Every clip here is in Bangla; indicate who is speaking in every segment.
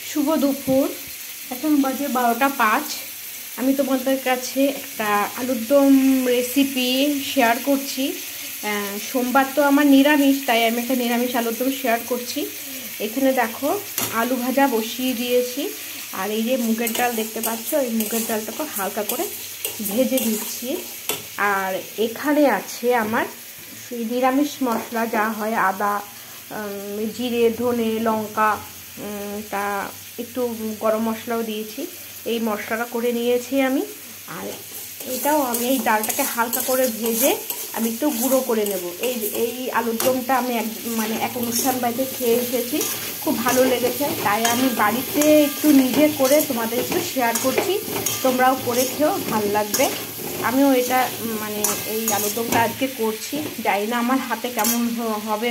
Speaker 1: শুভ দুপুর। এখন বাজে 12টা 5। আমি তোমাদের কাছে একটা আলুর দম রেসিপি শেয়ার করছি। সোমবার তো আমার নিরামিষ, তাই আমি একটা নিরামিষ আলুর দম শেয়ার করছি। এখানে দেখো আলু ভাজা বসিয়ে দিয়েছি, আর এই যে মুগের ডাল দেখতে পাচ্ছ, এই মুগের ডালটাকে হালকা করে ভেজে দিচ্ছি। আর এখানে আছে আমার নিরামিষ মশলা যা হয়, আদা, জিরে, ধনে, লঙ্কা, তা একটু গরম মশলাও দিয়েছি। এই মশলাটা করে নিয়েছি আমি। আর এটাও আমি এই ডালটাকে হালকা করে ভেজে আমি একটু গুঁড়ো করে নেব। এই আলুর দমটা আমি এক অনুষ্ঠান বাড়িতে খেয়ে এসেছি, খুব ভালো লেগেছে, তাই আমি বাড়িতে একটু নিজে করে তোমাদের একটু শেয়ার করছি। তোমরাও করে খেও, ভালো লাগবে। আমিও এটা এই আলুর দমটা আজকে করছি। জানি না আমার হাতে কেমন হবে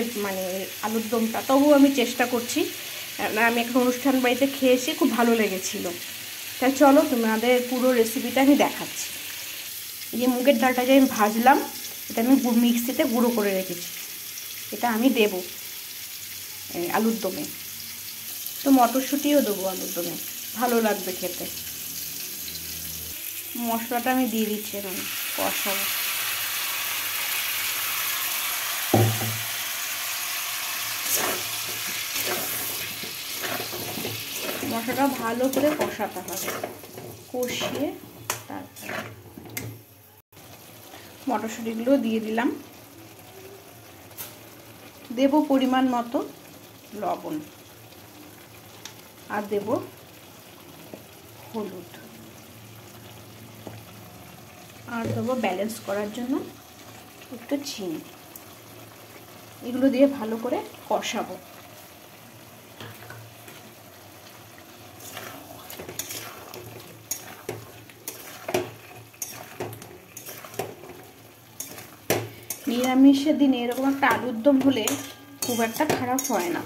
Speaker 1: আলুর দমটা, তবুও আমি চেষ্টা করছি। আমি একটা অনুষ্ঠান বাড়িতে খেয়েছি, খুব ভালো লেগেছিলো। তাই চলো তোমাদের পুরো রেসিপিটা আমি দেখাচ্ছি। এই যে মুগের ডালটা যে আমি ভাজলাম, এটা আমি মিক্সিতে গুঁড়ো করে রেখেছি, এটা আমি দেব আলুর দমে। তো মটরশুঁটিও দেবো আলুর দমে, ভালো লাগবে খেতে। মশলাটা আমি দিয়ে দিচ্ছি, এখন কষাবো। মশলাটা ভালো করে কষাতে হবে, কষিয়ে তারপরে মটরশুঁটিগুলো দিয়ে দিলাম। দেব পরিমাণ মতো লবণ, আর দেব হলুদ, আর দেবো ব্যালেন্স করার জন্য একটু চিনি। এগুলো দিয়ে ভালো করে কষাবো। নিরামিষের দিনে এরকম একটা আলুর দম হলে খুব একটা খারাপ হয় না।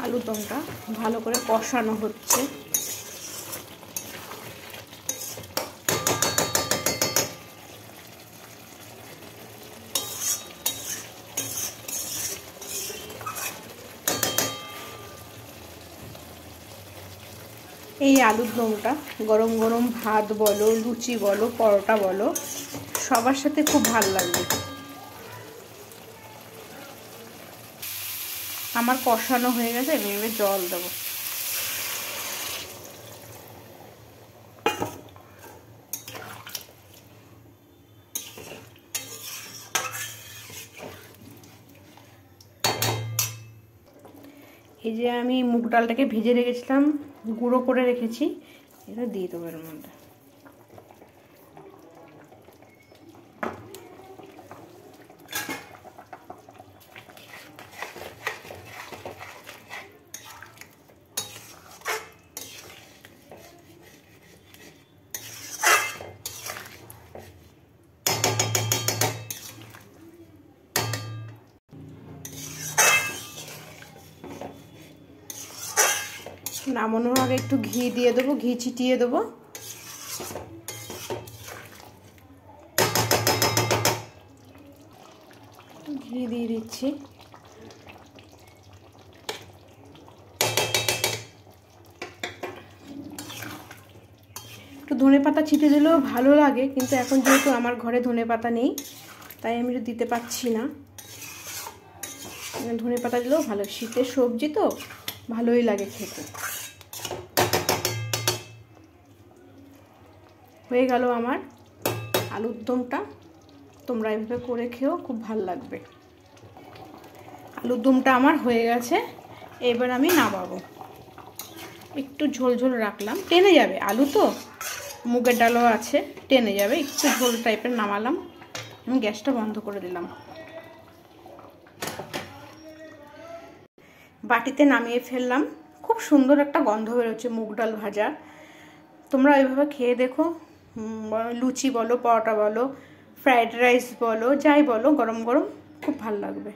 Speaker 1: আলুর দমটা ভালো করে কষানো হচ্ছে। এই আলুর দমটা গরম গরম ভাত বলো, লুচি বলো, পরোটা বলো, সবার সাথে খুব ভালো লাগবে। আমার কষানো হয়ে গেছে, আমি এবার জল দেবো। এই যে আমি মুগ ডালটাকে ভেজে রেখেছিলাম, গুঁড়ো করে রেখেছি, এটা দিয়ে দেবো এর মধ্যে। নামানোর আগে একটু ঘি দিয়ে দেবো, ঘি ছিটিয়ে দেবো। ঘি দিয়ে দিচ্ছি। একটু ধনেপাতা ছিটে দিলেও ভালো লাগে, কিন্তু এখন যেহেতু আমার ঘরে ধনেপাতা নেই, তাই আমি দিতে পারছি না। ধনেপাতা দিলেও ভালো, শীতের সবজি তো ভালোই লাগে খেতে। হয়ে গেল আমার আলুর দমটা। তোমরা এভাবে করে খেও, খুব ভালো লাগবে। আলুর দমটা আমার হয়ে গেছে, এবার আমি নামাবো। একটু ঝোল ঝোল রাখলাম, টেনে যাবে, আলু তো, মুগের ডালও আছে, টেনে যাবে। একটু ঝোল টাইপের নামালাম, আমি গ্যাসটা বন্ধ করে দিলাম। বাটিতে নামিয়ে ফেললাম। খুব সুন্দর একটা গন্ধ বেরোচ্ছে মুগ ডাল ভাজা। তোমরা এইভাবে খেয়ে দেখো। লুচি বলো, পরোটা বলো, ফ্রাইড রাইস বলো, যাই বলো, গরম গরম খুব ভালো লাগবে।